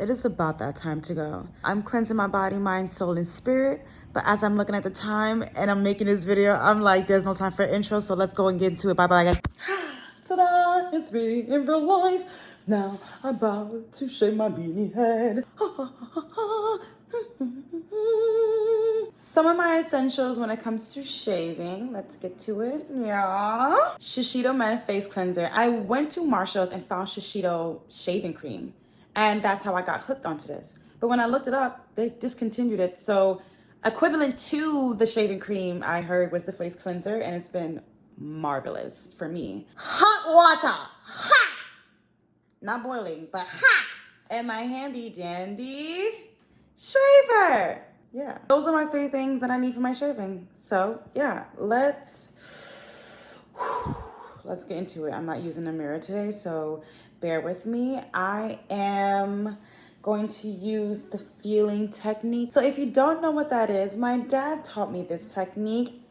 it is about that time to go. I'm cleansing my body, mind, soul, and spirit. But as I'm looking at the time and I'm making this video, I'm like, there's no time for intro, so let's go and get into it. Bye-bye, guys. Ta-da! It's me in real life. Now I'm about to shave my beanie head. Some of my essentials when it comes to shaving. Let's get to it. Yeah. Shishito Men Face Cleanser. I went to Marshall's and found Shishito shaving cream. And that's how I got hooked onto this. But when I looked it up, they discontinued it. So equivalent to the shaving cream I heard was the face cleanser, and it's been marvelous for me. Hot water. Hot. Not boiling, but hot. And my handy dandy shaver. Yeah, those are my 3 things that I need for my shaving. So yeah, let's get into it. I'm not using a mirror today, so bear with me. I am going to use the feeling technique. So if you don't know what that is, my dad taught me this technique.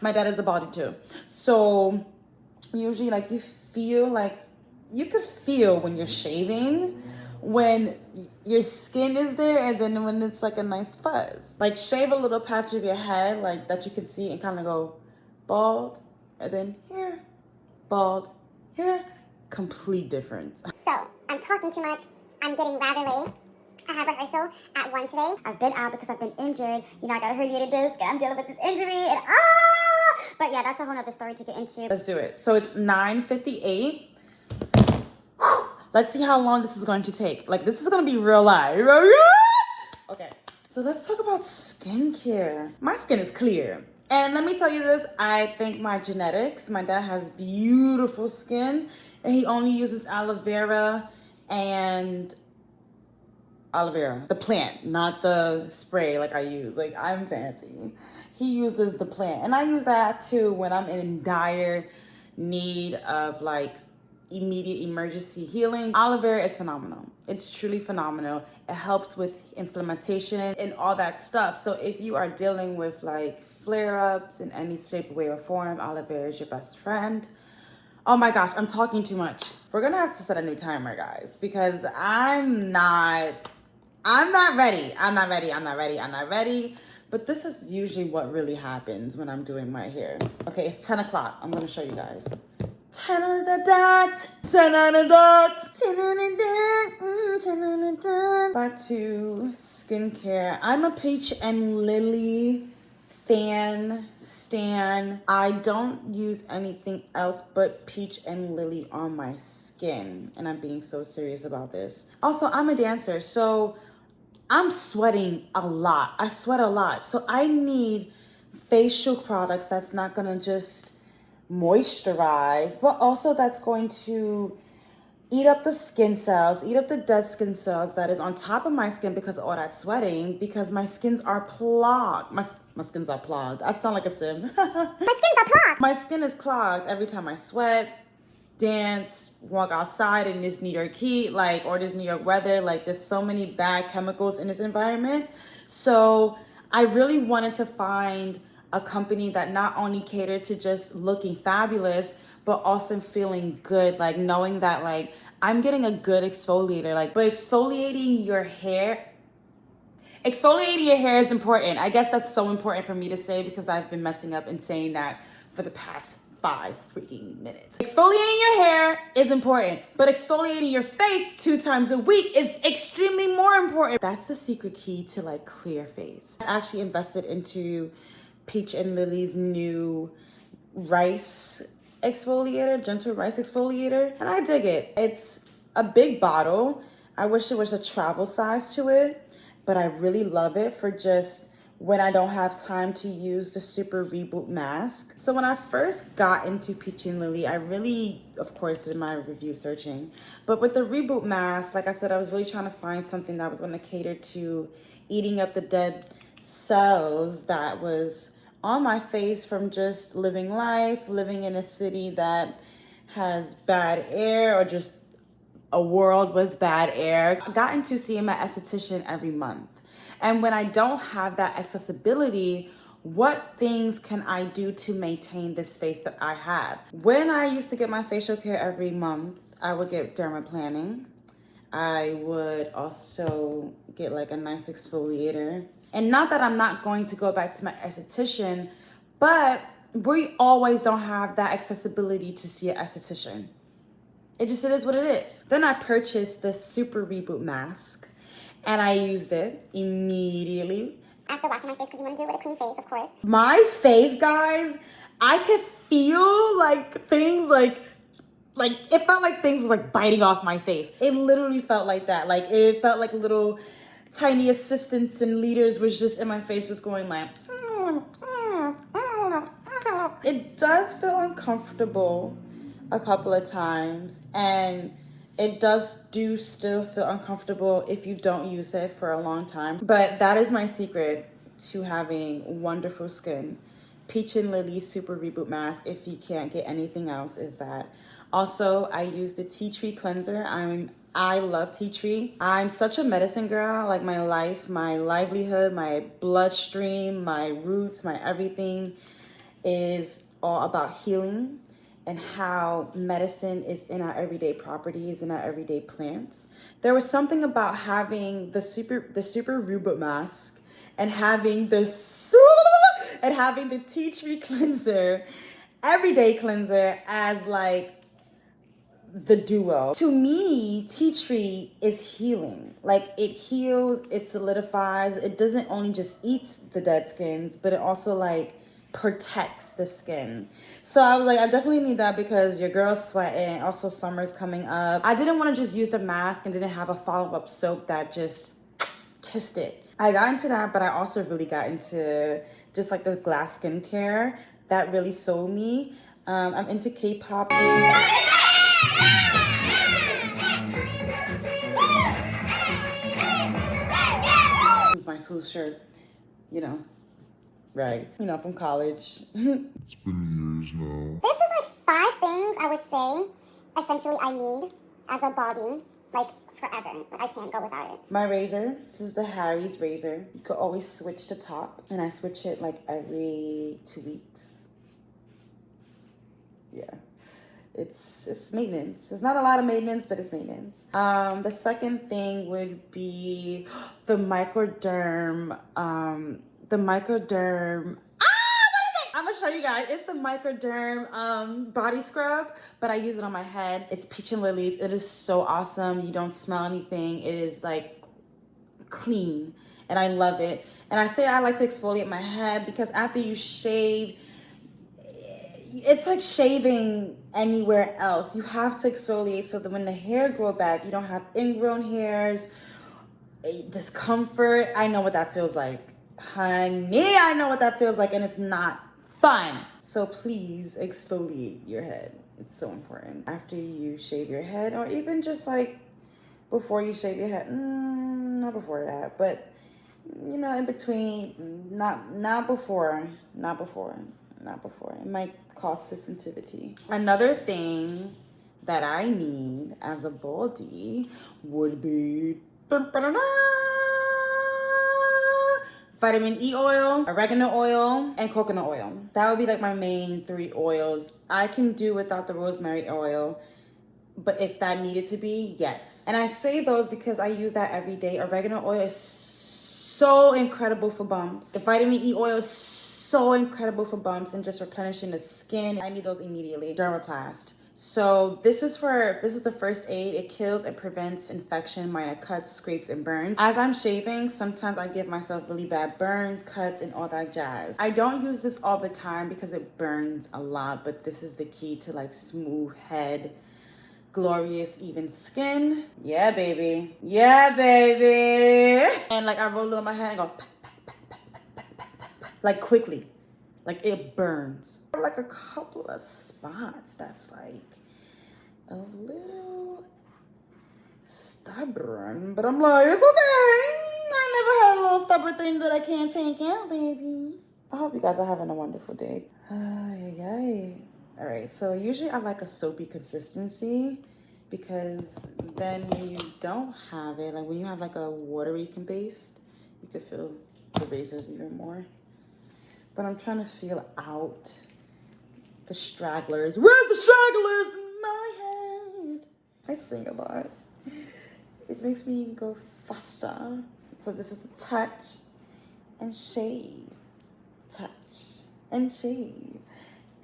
My dad is a body too. So usually like you could feel when you're shaving when your skin is there, and then when it's like a nice fuzz. Like shave a little patch of your head like that you can see and kind of go bald, and then here, bald, here, complete difference. So, I'm talking too much. I'm getting rather late. I have rehearsal at 1 today. I've been out because I've been injured. You know, I got a herniated disc and I'm dealing with this injury and But yeah, that's a whole nother story to get into. Let's do it. So it's 9:58. Let's see how long this is going to take. Like, this is going to be real live. Okay, so let's talk about skincare. My skin is clear. And let me tell you this, I think my genetics, my dad has beautiful skin, and he only uses aloe vera, the plant, not the spray like I use. Like, I'm fancy. He uses the plant. And I use that too when I'm in dire need of like immediate emergency healing. Aloe vera is phenomenal. It's truly phenomenal. It helps with inflammation and all that stuff. So if you are dealing with like flare-ups in any shape, way, or form, aloe vera is your best friend. Oh my gosh, I'm talking too much. We're gonna have to set a new timer, guys, because I'm not ready. But this is usually what really happens when I'm doing my hair. Okay, it's 10 o'clock. I'm gonna show you guys. 10 on the dot, 10 on the dot, 10 on the dot, 10 on the dot. Back to skincare. I'm a Peach and Lily stan. I don't use anything else but Peach and Lily on my skin. And I'm being so serious about this. Also, I'm a dancer, so I'm sweating a lot. I sweat a lot. So I need facial products that's not gonna just moisturize, but also that's going to eat up the skin cells, eat up the dead skin cells that is on top of my skin because of all that sweating, because my skins are clogged. My skins are clogged. I sound like a sim. My skins are clogged. My skin is clogged every time I sweat, dance, walk outside in this New York heat, like, or this New York weather. Like, there's so many bad chemicals in this environment. So I really wanted to find a company that not only catered to just looking fabulous, but also feeling good, like knowing that like I'm getting a good exfoliator. Like, but exfoliating your hair is important. I guess that's so important for me to say because I've been messing up and saying that for the past 5 freaking minutes. Exfoliating your hair is important, but exfoliating your face 2 times a week is extremely more important. That's the secret key to like clear face. I actually invested into Peach and Lily's new rice exfoliator, gentle rice exfoliator, and I dig it. It's a big bottle. I wish there was a travel size to it, but I really love it for just when I don't have time to use the super reboot mask. So when I first got into Peach and Lily, I really, of course, did my review searching. But with the reboot mask, like I said, I was really trying to find something that was going to cater to eating up the dead cells that was on my face from just living life, living in a city that has bad air or just a world with bad air. I got into seeing my esthetician every month. And when I don't have that accessibility, what things can I do to maintain this face that I have? When I used to get my facial care every month, I would get dermaplaning. I would also get like a nice exfoliator. And not that I'm not going to go back to my esthetician, but we always don't have that accessibility to see an esthetician. It is what it is. Then I purchased the Super Reboot mask and I used it immediately. After washing my face, because you want to do it with a clean face, of course. My face, guys, I could feel like things like it felt like things was like biting off my face. It literally felt like that. Like it felt like little tiny assistants and leaders was just in my face just going like, it does feel uncomfortable a couple of times, and it do still feel uncomfortable if you don't use it for a long time. But that is my secret to having wonderful skin. Peach and Lily Super Reboot Mask, if you can't get anything else, is that. Also, I use the tea tree cleanser. I love tea tree. I'm such a medicine girl. Like my life, my livelihood, my bloodstream, my roots, my everything is all about healing and how medicine is in our everyday properties and our everyday plants. There was something about having the super reboot mask and having the tea tree cleanser, everyday cleanser, as like the duo. To me, tea tree is healing. Like it heals, it solidifies. It doesn't only just eats the dead skins, but it also like protects the skin. So I was like, I definitely need that because your girl's sweating. Also, summer's coming up. I didn't want to just use the mask and didn't have a follow-up soap that just kissed it. I got into that, but I also really got into just like the glass skincare. That really sold me. I'm into K-pop. This is my school shirt, you know, right? You know, from college. It's been years now. This is like 5 things I would say essentially I need as a body, like forever. Like I can't go without it. My razor. This is the Harry's razor. You could always switch the top, and I switch it like every 2 weeks. Yeah. It's maintenance. It's not a lot of maintenance, but it's maintenance. The second thing would be the Microderm. I'm gonna show you guys. It's the Microderm body scrub, but I use it on my head. It's Peach and Lilies. It is so awesome. You don't smell anything. It is like clean, and I love it. And I say I like to exfoliate my head because after you shave, it's like shaving anywhere else. You have to exfoliate so that when the hair grow back, you don't have ingrown hairs, discomfort. I know what that feels like. Honey, I know what that feels like, and it's not fun. So please exfoliate your head. It's so important. After you shave your head, or even just like before you shave your head. Not before that, but you know, in between. Not before. It might cause sensitivity. Another thing that I need as a body would be vitamin E oil, oregano oil, and coconut oil. That would be like my main 3 oils. I can do without the rosemary oil, but if that needed to be, yes. And I say those because I use that every day. Oregano oil is so incredible for bumps. The vitamin E oil is so incredible for bumps and just replenishing the skin. I need those immediately. Dermaplast. So this is the first aid. It kills and prevents infection, minor cuts, scrapes, and burns. As I'm shaving, sometimes I give myself really bad burns, cuts, and all that jazz. I don't use this all the time because it burns a lot, but this is the key to like smooth head, glorious, even skin. Yeah, baby. Yeah, baby. And like I roll it on my head and go like quickly, like it burns. Like a couple of spots that's like a little stubborn, but I'm like, it's okay. I never had a little stubborn thing that I can't take out, baby. I hope you guys are having a wonderful day. All right, so usually I like a soapy consistency because then when you don't have it, like when you have like a watery base, you could feel the razors even more. But I'm trying to feel out the stragglers. Where's the stragglers in my head? I sing a lot. it makes me go faster. So this is the touch and shave. Touch and shave.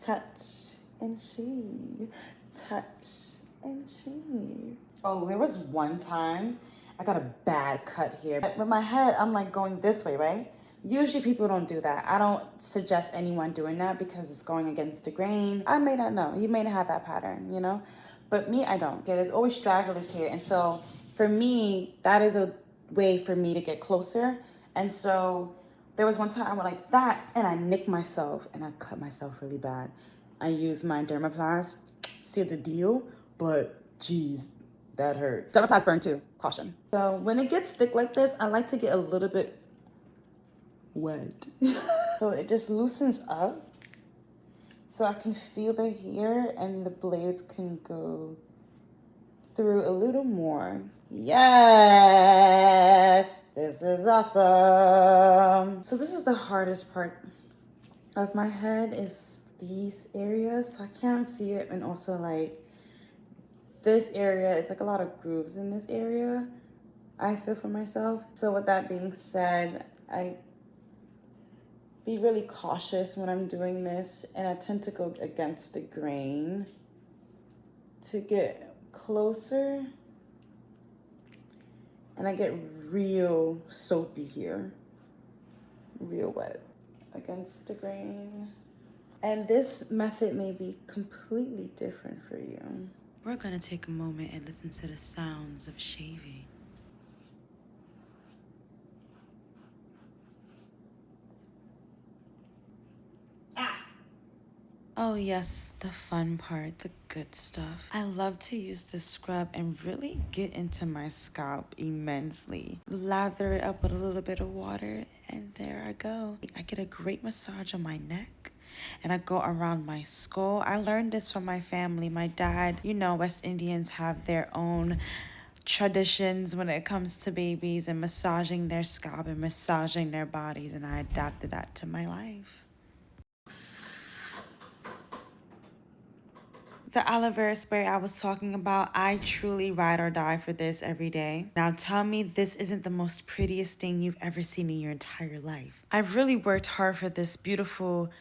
Touch and shave. Touch and shave. Oh, there was one time I got a bad cut here. With my head, I'm like going this way, right? Usually people don't do that. I don't suggest anyone doing that because it's going against the grain. I may not know. You may not have that pattern, you know? But me, I don't. There's always stragglers here. And so for me, that is a way for me to get closer. And so there was one time I went like that and I nicked myself and I cut myself really bad. I used my Dermaplast, seal the deal, but geez, that hurt. Dermaplast burn too, caution. So when it gets thick like this, I like to get a little bit wet. So it just loosens up so I can feel the hair and the blades can go through a little more. Yes, this is awesome. So this is the hardest part of my head is these areas. So I can't see it, and also like this area, it's like a lot of grooves in this area, I feel for myself. So with that being said, I be really cautious when I'm doing this, and I tend to go against the grain to get closer, and I get real soapy here, real wet against the grain. And this method may be completely different for you. We're gonna take a moment and listen to the sounds of shaving. Oh yes, the fun part, the good stuff. I love to use this scrub and really get into my scalp immensely. Lather it up with a little bit of water, and there I go. I get a great massage on my neck, and I go around my skull. I learned this from my family. My dad, you know, West Indians have their own traditions when it comes to babies and massaging their scalp and massaging their bodies, and I adapted that to my life. The aloe vera spray I was talking about, I truly ride or die for this every day. Now tell me this isn't the most prettiest thing you've ever seen in your entire life. I've really worked hard for this beautiful,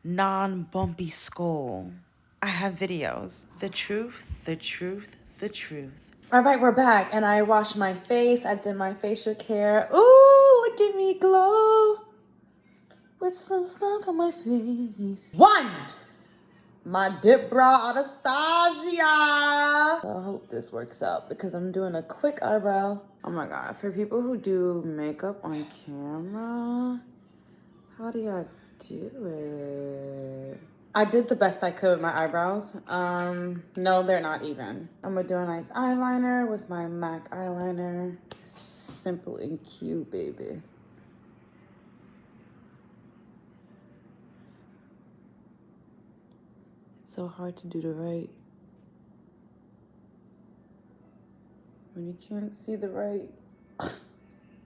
non-bumpy skull. I have videos. The truth, the truth, the truth. All right, we're back, and I washed my face. I did my facial care. Ooh, look at me glow with some stuff on my face. My dip brow Anastasia. So I hope this works out because I'm doing a quick eyebrow. Oh my God, for people who do makeup on camera, how do y'all do it? I did the best I could with my eyebrows. No, they're not even. I'm gonna do a nice eyeliner with my MAC eyeliner. Simple and cute, baby. So hard to do the right when you can't see the right.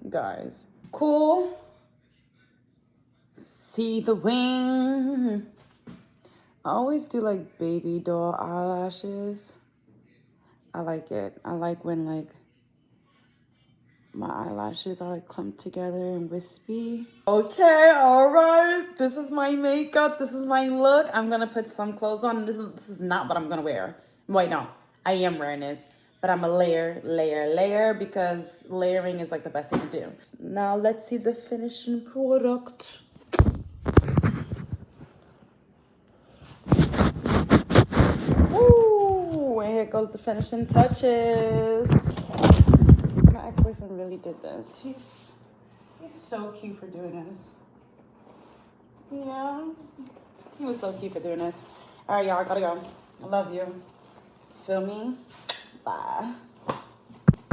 Guys, cool. See the wing. I always do like baby doll eyelashes. I like it. I like when like my eyelashes are like clumped together and wispy. Okay, all right. This is my makeup. This is my look. I'm gonna put some clothes on. This is not what I'm gonna wear. Wait, no, I am wearing this, but I'm a layer because layering is like the best thing to do. Now let's see the finishing product. Ooh, and here goes the finishing touches. My ex-boyfriend really did this. He's so cute for doing this. Yeah, he was so cute for doing this. All right, y'all, I gotta go. I love you. Feel me? Bye.